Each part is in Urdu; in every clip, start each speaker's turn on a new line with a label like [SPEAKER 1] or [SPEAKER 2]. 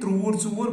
[SPEAKER 1] 3-4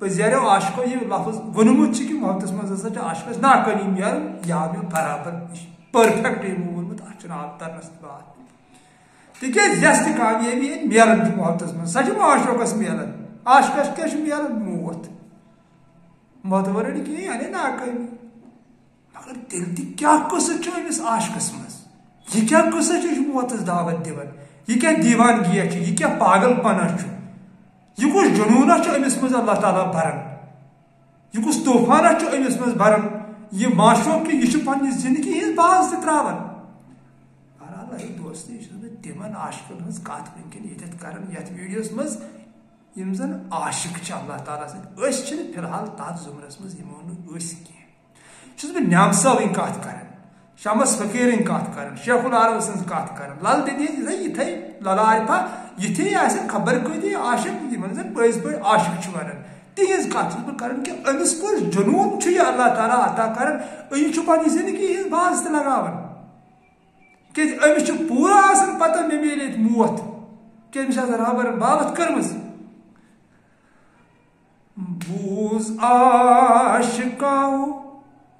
[SPEAKER 1] پزیرو عاشقو یہ لفظ ونمت کہ محبتس مز ہسا عاشقس ناکانی مل یا مل برابر پرفیکٹ یہ وونمت اتھ آب ترنس بات تکیاز یس تہ کامیابی ملان محبتس مز سہ معاشرکس ملان عاشقس کیا ملان موت موت ورٲے کہین یعنی ناکٲمی مگر تیل تہ کیا قصہ أمس عاشقس مز یہ کیا قصہ موتس دعوت دِوان یہ کیا دیوانگی یہ کیا پاگل پنہ یہ کس جنونہ أمس مز اللہ تعالیٰ بران یہ کس طوفانہ أمس مز بران یہ معاشرک یہ پنہ زندگی ہز باز تہ تراوان بہرحال دوستی یہ تمن عاشقن ہز کت ونکن یتھ کران یتھ ویڈیوس مز یم زن عاشق اللہ تعالیٰ سن فی الحال تر زمرس مز یمو نس بہ نعم صٲبٕنۍ کت کران شمس فقیرن کت کران شیخ العرب سن کت کران لل ددی یتھے لل عارفہ یتھے خبر کتی عاشق یمن زن پز پہ عاشق ونان تہذ کت بہ کران کہ امس کس جنون یہ اللہ تعالیٰ عطا کران یہ پنہ زندگی ہز باز تہ لگاوان کہ امس پورا آسان پتہ مے میلے موت کہ امس رابر بابت کرمز بوز عاشقاو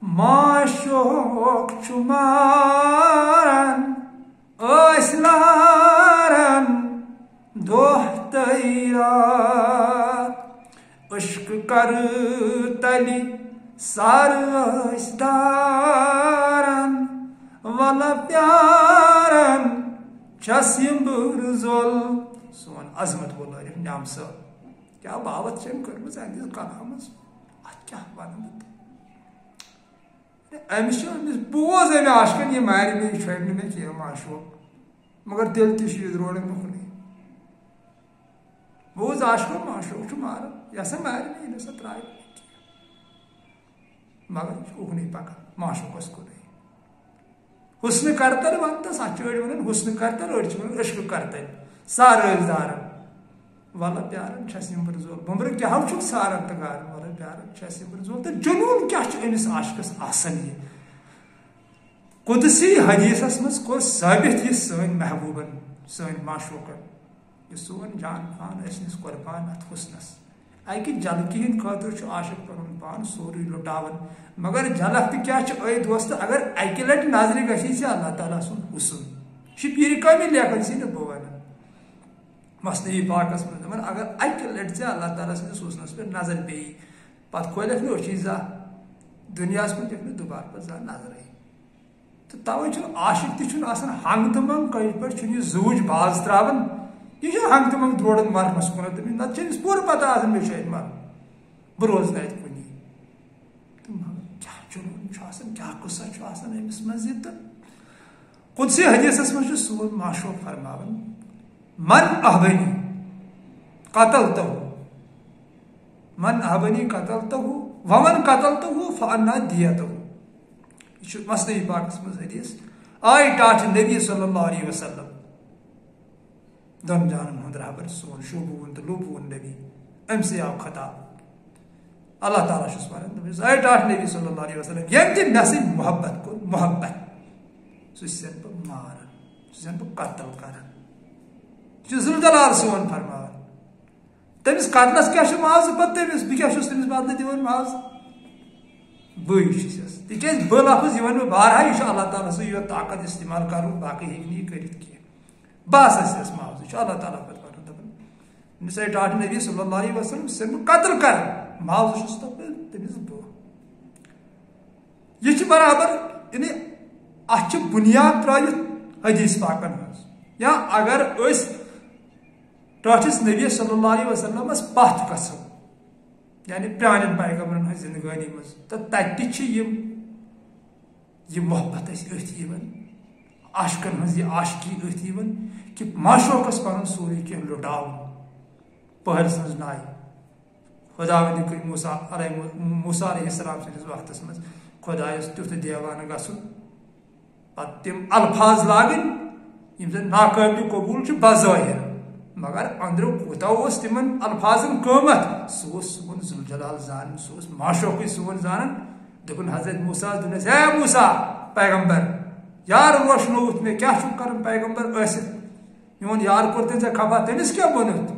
[SPEAKER 1] معشوق چمارن اسلارن دوہ تیرات عشق کر تلی سار اسدارن والا پیارن چسیم برزول سون عظمت بولار نعم صاحب کیا بابت چم کرمز اندیز کلامس ات کیا ونمت امس بوز امہ عاشقن یہ مار مے یہ چھڑ مے کی معشوق مگر تیل تہ روڑن مکھنی بوز عاشق معشوق مارن یہ سا مار مے یہ سا ترائے مگر اکنی پکان معشوقس کن حسن کرتن ونتس ات ون حسن کرتن اڑ ون عشق کرتن سار دارن والا پیارن چھسم برزول بمبر کیا سارن تو گارن والا پیارن چھسم برزول تو جنون کیا امس عاشقس آسان یہ قدسی حدیثس مز کور ثابت یہ سن محبوبن سن معشوقن یہ سون جان پان نس قربان ات حسنس اکہ جھلکی ہند خاطر عاشق پن پان سوری لٹاون مگر جھلک تہ کیا اے دوست اگر اکہ لٹ نظر گژھی اللہ تعالیٰ سن حسن یہ پیر کامی لیکن سی بہ ون مصنوعی پاکس من اگر اکہ لٹ اللہ تعالیٰ سندس حسنس پہ نظر پی پتہ کھولک نا اچھی زا دنیا من دکھ دوبارہ پہ زا نظر تو توے عاشق تہ ہنگ تو منگ کئی پہ یہ زوج باز تراون یہ ہنگ تو منگ دوران مرنس کن نت پور پتہ آسان مے شاید مرن بہ روز نت کنی کیا جنون کیا قصہ امس مز یہ تو قدسی حدیثس من سون معشوق فرماون من احبنی قتلتہ من احبنی قتلتہ ومن قتلتہ فانا دیتہ یہ مصنوعی پاکس مز حدیث آئی ٹاٹ نبی صلی اللہ علیہ وسلم دون جانن ہند رہبر سون شوبون تو لوبون نبی ام سے آو خطاب اللہ تعالیٰ چھس ونان آئی ٹاٹ نبی صلی اللہ علیہ وسلم یم تہ مے سۭتۍ محبت کور محبت سہ بہ مارن سہ بہ قتل کران ذوالجلال سون فرمان تمس قتلس کیا معاوضہ پتہ تمس بہ کیا تمس بدلہ دِوان معاوضہ بس تکیاز بہ لفظ یہ ون بارہا یہ اللہ تعالیٰ سو یہ طاقت استعمال کرن باقی ہیٚکہِ نہٕ کٔرِتھ کینٛہہ بس اس معاوضہ یہ اللہ تعالیٰ پتہ ونان دپان سا ٹاٹ نبی صلی اللہ علیہ وسلم سہ بہ قتل کر معاوضہ چھُس تمس بہ یہ برابر یعنی اتھ بنیاد ترٲوِتھ حدیث پاکن منٛز یا اگر ٹاٹس نبی صلی اللہ علیہ وسلم پتھ گژھو یعنی پرانن پیغمبرن ہز زندگانی مز تو تتہ یہ محبت اتھ عاشقن ہز یہ عاشقی اتھ کہ معشوقس پن سوری کی لٹاؤ پہر سن نائ خدا ون موسیٰ علیہ السلام سندس وقتس مز خدایس تیُتھ دیوانہ گژھن پتہ تم الفاظ لاگن یم زن ناقابل قبول بظاہر مگر اندرو کوتاہ تمن الفاظن قیمت سہ سون ذوالجلال زان سہ معشوق سون زان دپن حضرت موسیٰ دپنس ہے موسیٰ پیغمبر یار روشنوت مے کیا کرن پیغمبر ٲسِتھ میون یار کور ژےٚ خبر تٔمِس کیٛاہ ووٚنُتھ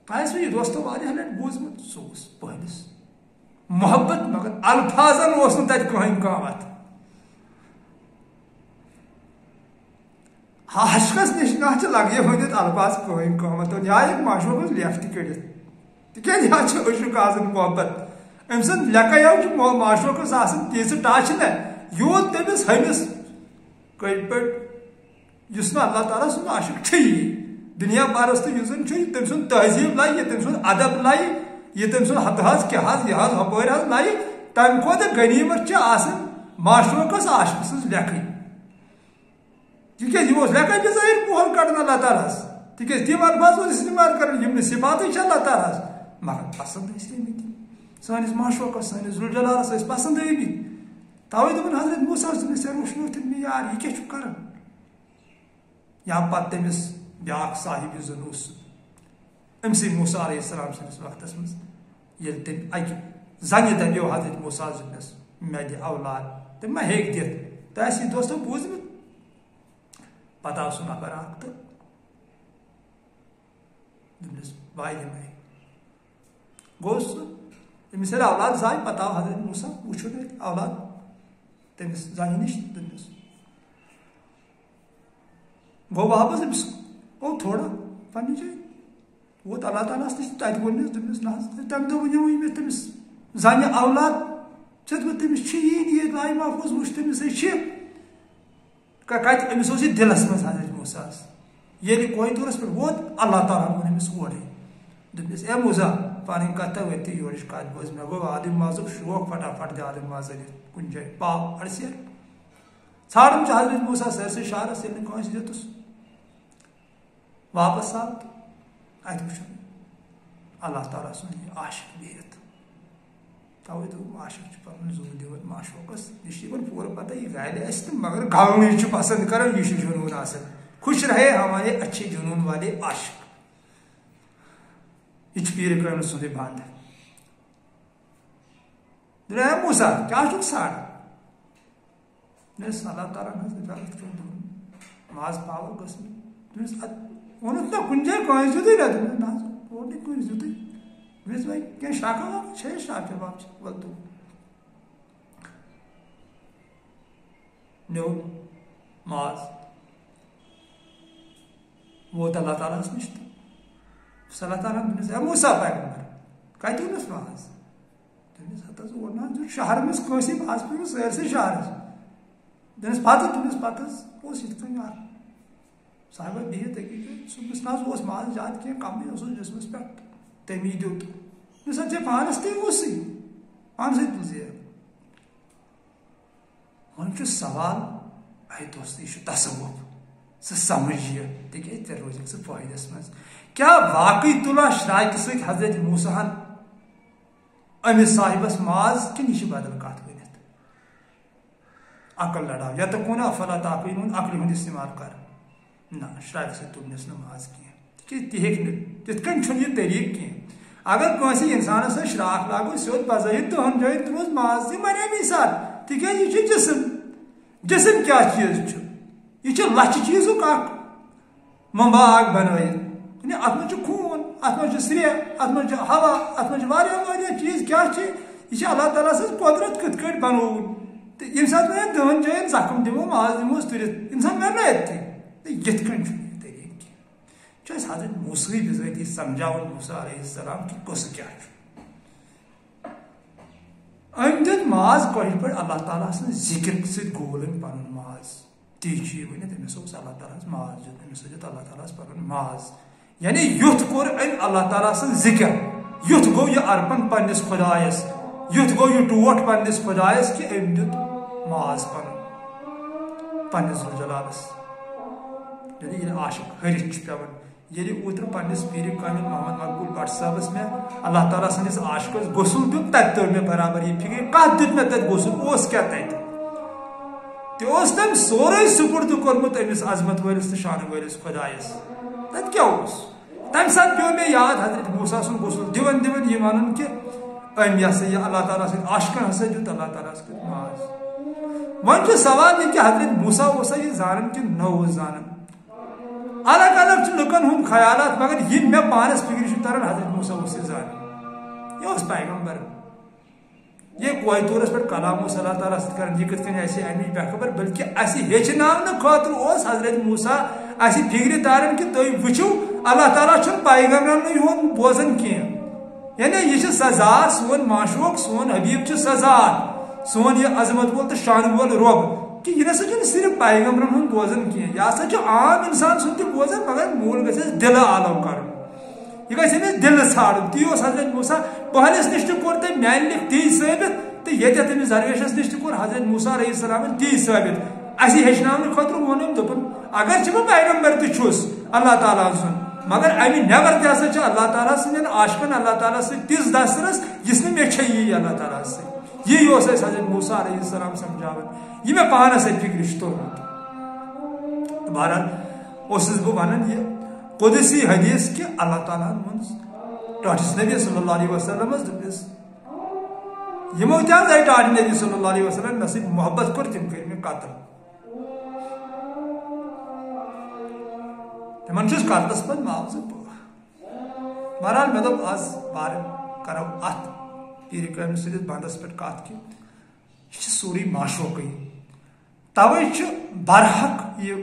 [SPEAKER 1] تہ یہ دوستو واریاہ لٹہِ بوٗزمُت سُہ اوس پہلس محبت مگر الفاظن اوس نہٕ تتہِ کٕہٕنۍ قۭمت عاشقس نش نہ لگے ونت الفاظ کٕہٕنۍ قۭمت یا ہیٚکہِ معشوقس لیکھ تہِ کٔڑِتھ تِکیٛازِ یہِ حظ چھِ عشق آسان محبت أمۍ سٕنٛز لیکھے چھُ معشوقس آسان تیٖژٕ ٹچ نہ یوٗت تٔمِس ہمِس کٔڑۍ پٲٹھۍ یُس نہٕ اللہ تعالیٰ سُنٛد عاشق چھُ یی دنیا پرست یُس زن چھُ تٔمۍ سُنٛد تہذیٖب لایہِ تٔمۍ سُنٛد ادب لایہِ یہ تٔمۍ سُنٛد ہتہٕ حظ کیٛاہ حظ یہِ حظ ہُپٲرۍ حظ لایہِ تمہِ کھۄتہٕ غنیٖمت چھِ آسان معشوقس عاشق سٕنٛز لیکھٕنۍ تِکیٛازِ یہِ اوس لیکھان بِظٲہِر پوہل کڑان اللہ تعالیٰ ہس تِکیٛازِ تِم الفاظ اوس استعمال کران یِم نہٕ صفاتٕے چھِ اللہ تعالیٰ ہس مگر پسنٛد ٲسۍ آمٕتۍ سٲنِس معشوقس سٲنِس ذوالجلالس ٲسۍ پسنٛد آمٕتۍ توے دوٚپُن حضرت موسیٰ دوٚپنس ژےٚ روٚشنوتھٕے مےٚ یار یہِ کیٛاہ چھُکھ کران یا پتہٕ تٔمِس بیاکھ صاحب یُس زن اوس أمسٕے موسیٰ علیہ السلام سٕنٛدِس وقتس منٛز ییٚلہِ تٔمۍ اکہِ زنہِ دپیو حضرت موسیٰ دوٚپنس مےٚ دِ اولاد تٔمۍ ما ہیٚکہِ دِتھ تۄہہِ آسہِ یہِ دوستو بوٗزمُت پتہٕ آو سُہ نفر اکھ تہٕ دوٚپنس بہٕ دِمے گوٚو سُہ أمِس ییٚلہِ اولاد زاے پتہٕ آو حضرت موسیٰ وٕچھُن اَتہِ اولاد تٔمِس زنہِ نِش دوٚپنس گوٚو واپس أمِس گوٚو تھوڑا پننہِ جایہِ ووت اللہ تعالیٰ ہس نِش تتہِ ووٚننس دوٚپنس نہ حظ تمہِ دۄہ ؤنیوٕے مےٚ تٔمِس زنہِ اولاد ژےٚ دوٚپُتھ تٔمِس چھِ یی لاے محفوظ وٕچھ تٔمِس ہے چھِ کتہِ أمِس اوس یہِ دِلس منٛز حضرت موسیٰ ہس ییٚلہِ کویتورس پٮ۪ٹھ ووت اللہ تعالیٰ ووٚن أمِس اورے دوٚپنس اے موسیٰ پنٕنۍ کتھ ؤتھِو یورٕچ کتھ بوز مےٚ گوٚو عالم مازُک شوق فٹافٹ دِ عالم ماز أنِتھ کُنہِ جایہِ پاو اڑسیر ژھانڈُن چھُ حضرت موسیٰ سٲرسٕے شہرس ییٚلہِ نہٕ کٲنٛسہِ دِتُس واپس آو تہٕ اتہِ وٕچھُن اللہ تعالیٰ سُنٛد یہِ عاشق بِہِتھ توے دوٚپ عاشق چھُ پنُن زوٗ دِوان معشوقس یہِ چھِ یِمن پوٗرٕ پتہ یہِ گالہِ اسہِ تہٕ مگر گلنٕے چھُ پسنٛد کران یہِ چھُ جنوٗن آسان خوش رہے ہمارے اچھے جنوٗن والے عاشق یہ چھُ پیٖرِ کامِل سُنٛدٕے بنٛد دوٚپُن موسیٰ کیٛاہ چھُکھ ژھانڈان دوٚپنس اللہ تعالیٰ ہن حظ غلط کٔرۍ دوٚپُن ماز پاوا گٔژھمٕتۍ دوٚپنس ووٚنُتھ نہ کُنہِ جایہِ کٲنٛسہِ دیُتُے نہ دوٚپنس نہ حظ اور نہٕ کٲنٛسہِ دیُتُے دوٚپنس وۄنۍ کینٛہہ شرٛاکھا واکھا چھے شرٛاکھ وَب چھِ وَلہٕ تُل نیوٗ ماز ووت اللہ تعالیٰ ہس نِش تہٕ اللہ تعالیٰ ہن دوٚپنس اے موسیٰ پیغمبر کتہِ اوٚنُس ماز دوٚپنس ہتہٕ حظ اور نہ حظ دیُت شہرٕ منٛز کٲنٛسے ماز پیوٚمُت سٲرسٕے شہرس دوٚپنس پتہٕ حظ اوس یِتھ کٔنۍ اکھ صاحبہ بِہِتھ أکِس جایہِ صُبحس نہ حظ اوس ماز زیادٕ کینٛہہ کمٕے اوسُس جسمس پٮ۪ٹھ تٔمی دیُت دوٚپنس ژےٚ پانس تہِ اوسُے پانسٕے تُل زِ وۄنۍ چھُ سوال اے دوست یہِ چھُ تصوُف ژٕ سمجھ یہِ تِکیٛازِ ژےٚ روزِکھ ژٕ فٲیدس منٛز کیٛاہ واقعی تُلا شراکہِ سۭتۍ حضرت موسیٰ ہن أمِس صاحبس ماز کِنہٕ یہِ چھِ بدل کتھ ؤنِتھ عقل لڑاو یا تقوٗن افلا تعقیلوٗن عقلہِ ہُنٛد استعمال کر نہ شراکہِ سۭتۍ تُلنس نہٕ ماز کینٛہہ تِکیٛازِ تہِ ہیٚکہِ نہٕ تِتھ کٔنۍ چھُنہٕ یہِ طریٖقہٕ کینٛہہ اگر کٲنٛسہِ انسانس سۭتۍ شراکھ لاگو سیوٚد بظٲہِر تُہنٛد جٲے تُلوس ماز تہِ بنے مثال تِکیٛازِ یہِ چھُ جسم کیٛاہ چیٖز چھُ یہِ چھُ لچھِ چیٖزُک اکھ منبع اکھ بنٲیِتھ اتھ منٛز چھُ خوٗن اتھ منٛز چھُ سرٛیٚح اتھ منٛز چھُ ہوا اتھ منٛز چھِ واریاہ چیٖز کیٛاہ چھِ یہِ چھِ اللہ تعالیٰ سٕنٛز قۄدرت کِتھ کٔٹھۍ بنووُن تہٕ ییٚمہِ ساتہٕ وۄنۍ دہن جاین زخم دِمو ماز دِموس تُلِتھ انسان مر نہ اتتھٕے تہٕ یِتھ کٔنۍ چھُنہٕ یہِ طریٖقہٕ کینٛہہ چھُ اَسہِ حضرت موسیٰ بِذٲتی سمجھاوُن موسیٰ علیہ السلام کہِ قٕصہٕ کیٛاہ چھُ أمۍ دیُت ماز کٲشِر پٲٹھۍ اللہ تعالیٰ سٕنٛز ذِکر سۭتۍ گول أمۍ پنُن ماز تی چھُ یہِ ؤنِتھ أمِس اوس اللہ تعالیٰ ہس ماز دیُت أمِس دیُت اللہ تعالیٰ ہس پنُن ماز یعنی یُتھ کوٚر أمۍ اللہ تعالیٰ سٕنٛز ذِکر یُتھ گوٚو یہِ ارپن پننِس خۄدایس یُتھ گوٚو یہِ ٹوٹھ پننِس خۄدایس کہِ أمۍ دیُت ماز پنُن پننِس ذوالجلالس یعنی ییٚلہِ عاشق ہرِتھ چھُ پیوان ییٚلہِ اوترٕ پننِس پیٖرِ کامِل محمد مقبوٗل بٹ صٲبس مےٚ اللہ تعالیٰ سٕنٛدِس عاشقس غسُل دیُت تتہِ توٚر مےٚ برابر یہِ فِکرِ کتھ دیُت مےٚ تتہِ غسُل اوس کیٛاہ تتہِ تہِ اوس تٔمۍ سورُے سُپُرد کوٚرمُت أمِس عظمت وٲلِس تہٕ شانہٕ وٲلِس خۄدایس تتہِ کیٛاہ اوس تمہِ ساتہٕ پیوٚو مےٚ یاد حضرت موسیٰ سُنٛد غسُل دِوان دِوان یہِ ونُن کہِ أمۍ یہِ ہسا یہِ اللہ تعالیٰ سٕنٛدۍ عاشقن ہسا دیُت اللہ تعالیٰ ہس کیُتھ ماز وۄنۍ چھُ سوال یہِ کہِ حضرت موسیٰ اوسا یہِ زانان کِنہٕ نہ اوس زانان الگ الگ لکن ہم خیالات مگر یہ میں پانس فکر تران حضرت موسیٰ زان یہ پیغمبر یہ کوہ طورس پہ کلام صلی تعالیٰ کر یہ کت امی بخبر بلکہ اس ہچن خاطر حضرت موسیٰ اس فکر تاران کہ تھی وچو اللہ تعالیٰ پیغمبرن ہند بوزان کی یعنی یہ سزا سون معشوق سون حبیب سزا سون یہ عظمت وول تو شان وول رب کہ یہ نسا صرف پیغمبرن ہند بوزان کی یہ ہسا عام انسان سن تہ بوزان مگر مول گھس دل عالم کر یہ گھس أمس دل ژھانڈن تی حضرت موسیٰ پہلس نش تہ کور تم میانہ لکھ تی ثابت تو یہ تمس درویشس نش تہ کور حضرت موسیٰ علیہ السلام تی ثابت اسی ہچن خاطر وونم دپن اگر چھ بہ پیغمبر تہ چھس اللہ تعالیٰ سن مگر امی نیبر تہ ہسا اللہ تعالیٰ سن عاشقن اللہ تعالیٰ سے تز دسترس جس نے مے چھ اللہ تعالیٰ سے یہ حضرت موسیٰ علیہ السلام سمجھاون یہ میں پانس فکر تورمت بہرحال بہ ونان یہ قدسی حدیث کہ اللہ تعالیٰ ٹاٹس نبی صلی اللہ علیہ وسلم دپس یمو تہ ٹاٹ نبی صلی اللہ علیہ وسلم مے سۭتۍ محبت کور تم کر مے قتل تمن چھس قتلس پہ معاوضہ بہرحال مے دپ آز بار کرو ات پیر کامہ سندس بندس پہ کت کہ یہ سوری معشوقی توے برحق یہ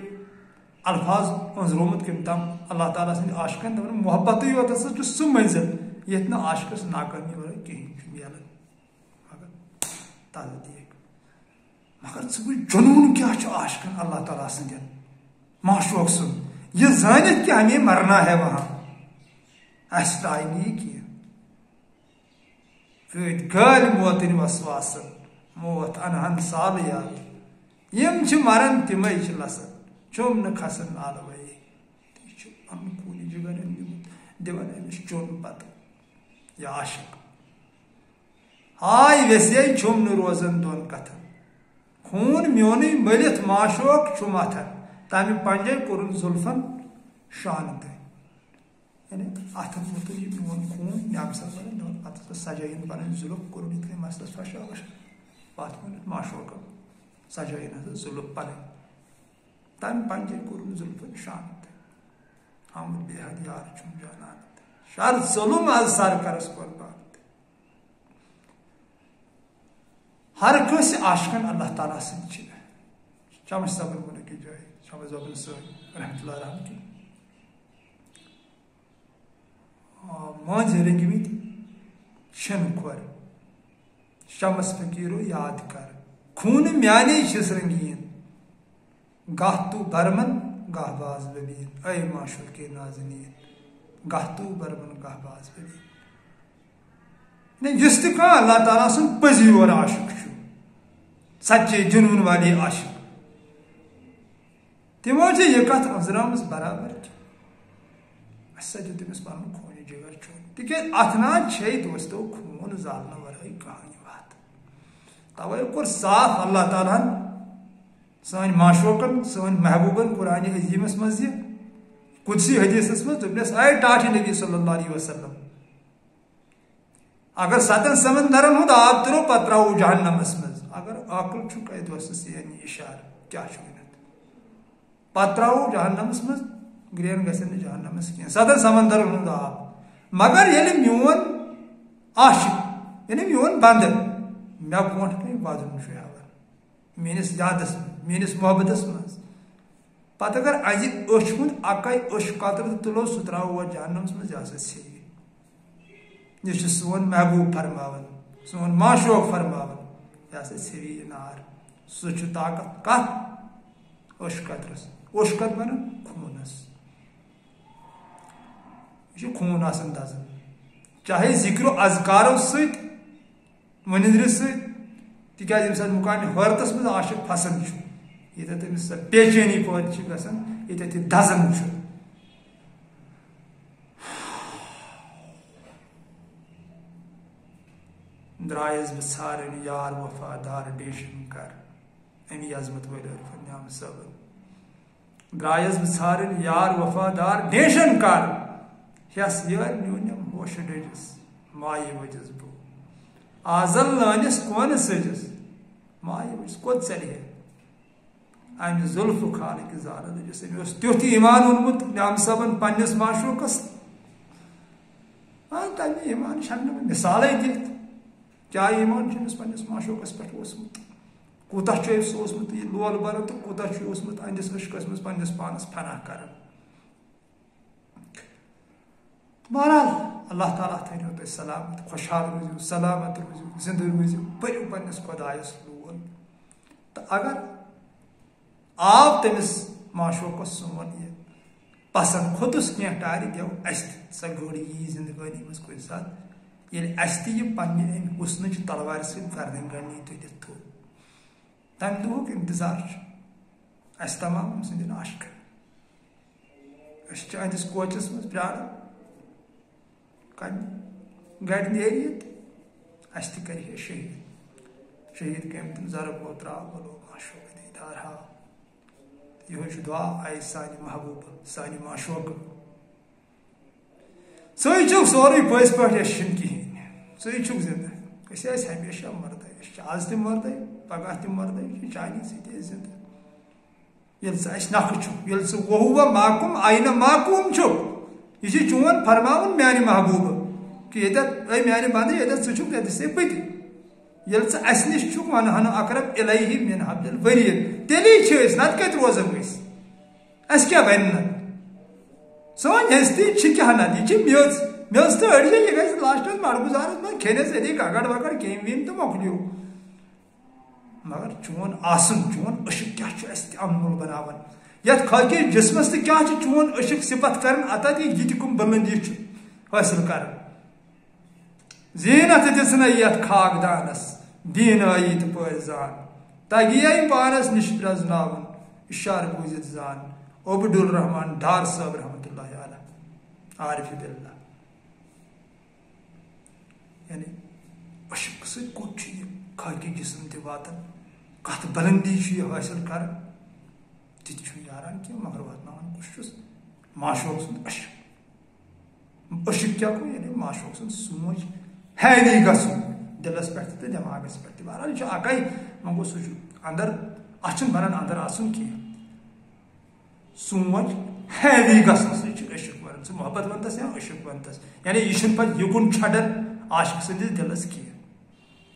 [SPEAKER 1] الفاظ انزرومت کم تم اللہ تعالیٰ سند عاشقن دپان محبت یوت ہسا سہ منزل یت نا عاشقس ناکامی ورائے کہین ملان مگر تصدیق مگر ثہ جنون کیا عاشقن اللہ تعالیٰ سند معشوق سن یہ زانت کہ ہمیں مرنا ہے وہاں اس آئی نہیں کی گال موتن وسواسن موت انہن سال یاد یم مران تمے لسن چوم نہ کھسن آلوے یہ کونی جگہ دان امس چون پتہ یہ عاشق ہائے ویسے چوم نہ روزن دون کتن خون میون ملت معشوق متھن تمہ پنجے کورن زلفن شان تہ یعنی اتن ووت یہ میون خون نمسا پتہ سجائن پن زلف کورن اتنے مسلس فشا وشا پتہ ونت معشوق سجائن زلف پن تم پنجے کورن زلفن شان تہ ہم بے حد یار چم جانان شر ظلم از سر کرس قربان ہر کس عاشقن اللہ تعالیٰ سن چمش صبر ون کی جائے شمس زبن سن رحمت اللہ رحم کی مانز رنگمت شن کور شمس فقیرو یاد کر خون میانے چھس رنگین گاہ تو برمن گاہ باز ببین اے معشوق کے نازنین گاہ تو برمن گاہ باز ببین جس تہ اللہ تعالیٰ سن پزی اور عاشق سچے جنون والی عاشق تمو یہ کت انزرام برابر اچھا تمس پن خون جگر چون تک اتنا دوستو خون زالنے ورائے کہانی وات توے کور صاف اللہ تعالیٰ سن معشوقن سن محبوبن قرآن عظیمس مز یہ قدسی حدیثس مز دپنس اے ٹاٹھ نبی صلی اللہ علیہ وسلم اگر 7 سمندرن ہند آب ترو پتہ ترو جہنمس مز اگر عقل چھ دوستس یعنی اشارہ کیا پتہ ترو جہنمس مز گرین گھن جہنمس کی 7 سمندرن ہند آب مگر یل میون عاشق یعنی میون بند مے برونٹ کن وزن ہاوان میس یادس میس محبتس مز پتہ اگر ازِ أچھ ہند اکے أچھ قطرہ تلو سہ ترو جہنمس مز یہ ہسا ژھیٚوِ یہ سون محبوب فرماون سون معشوق فرماون یہ ہسا ژھیٚوِ یہ نار سہ طاقت کت أچھ قطرس أچھ قطر بنان خونس یہ خون آسان دزان چاہے ذکر و اذکارو ست ونندر ست تکیاز یم سات مقام حرتس مز عاشق پھسان یہ تمس بے چینی پٲدٕ گژھان یہ تہ دزان درایس بہ ژھارن یار وفادار ڈیشن کر امی عظمت وٲلۍ عرفان نعام صٲبن درایس بہ ژھارن یار وفادار ڈیشن کر یس یار نیونم ہوش ڈجس مایہ وجس بہ آزل لٲنس کون سجس مایہ وجس کوٚت ژلہِ امہ زلف خالق زانہ دس امس تیت ایمان اونمت نعم صبن پنس معشوقس تمہ ایمان ہیٚکہٕ مثالے دِتھ کیا ایمان امس پنس معشوقس پہ اوسمت کوتاہ سہ اوسمت یہ لول برن تو کوتاہ اوسمت اندس عشقس مز پنس پانس فنا کران. بہرحال اللہ تعالیٰ تھو تھی سلامت خوشحال روزو سلامت روزو زندہ روزو پٔرِو پنس خدایس لول تو اگر آو تمس معشوقس سون یہ پسند کھوتس کی ٹارِ دیو اس سا گڑ یی زندگانی مز کن سات یل اس تہ پنہ ام حسنچ تلوار سۭتۍ گردن گنڈی تُلِتھ تھو تمہ دۄہُک انتظار اس تمام سندین عاشق اس اندس کوچس مز پیاران گڑ نیری اس تہ کر شہید شہید کم تم ضرب و ترا بولو معشوق دیدار ہا یہ دعا آئی سانہ محبوب سانہ معشوق سی چھ سوری پز پہ یشن کہین سی چھ زندہ اس ہمیشہ مردے آز تہ مردے پگہ تہ مردے یہ چانی سی زندہ یل سہ اس نخ چھ یل سہ وہو ماکم آئینہ ماکوم چھ یہ چون فرماون میانہ محبوب کہ یہ اے میانہ بندے یہ ثھک یہ سے پتہ یل ثہ اس نش چھ ونہن اقرب الیہ من حبل الورید تیلی چھ نت کت روزن اس کیا بن سون ہستی چھ کیا نت یہ میوز میوز تو اڑی یہ گژھِ لاسٹس مڑگزارس من کھینس ادی گگڑ وگڑ کیم ویم تو مۄکلیو مگر چون آسن چون عشق کیا چھ اس انمول بناون یت خاکی جسمس تہ کیا چھ چون عشق صفت کرن عطا یہ تہ کم بلندی چھ حاصل کرن زینت دسنا یت خاک دانس بینائی تو پٲزان تگیے پانس نش پرزناون اشار بوزت زان عبد الرحمان ڈار صاحب رحمۃ اللہ علیہ عارف باللہ یعنی عشق سے کچھ خاکی جسم تہ واتن کت بلندی یہ حاصل کر تہ یاران کی مگر واتناون کس معشوق سند عشق عشق کیا گو یعنی معشوق سند سوچ ہیوی گھن دلس پہ تو دماغس پہ بہرحال یہ اکے مگر سہ اندر اتھ بنان اندر آسن کی سوچ ہیوی گھنس سہ عشق ون سہ محبت ونتس یا عشق ونتس یعنی یہ پہ یکن چھڑن عاشق سندس دلس کی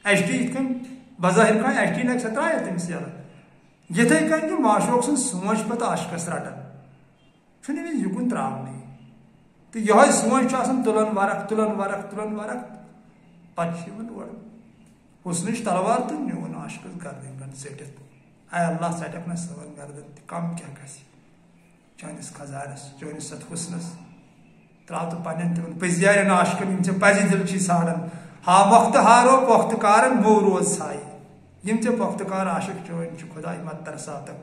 [SPEAKER 1] ایچ ڈی ات کن بظاہر کھانا ایچ ڈی لگ سا ترایت تمس یل یتھے کن کہ معشوق سن سوچ پتہ عاشقس رٹان چھُنہٕ أمِس یکن تراونٕے تو یہ سوچ تلان ورق تلان ورق تلان ورق پتہ اور حسنچ تلوار تو نیون عاشقس گردن گن ژٹتھ اے اللہ ژٹکھ نا سون گردن تہ کم کیا گژھِ چٲنِس خزانس چٲنِس اتھ حسنس تراو تو پنن تمن پزیارن عاشقن یم ژےٚ پزِ دل چھی سارن ہا وقت ہارو پختہ کارن مو روز سائی یم ژےٚ پختہ کار عاشق چٲنۍ چھِ خداے مت ترساتک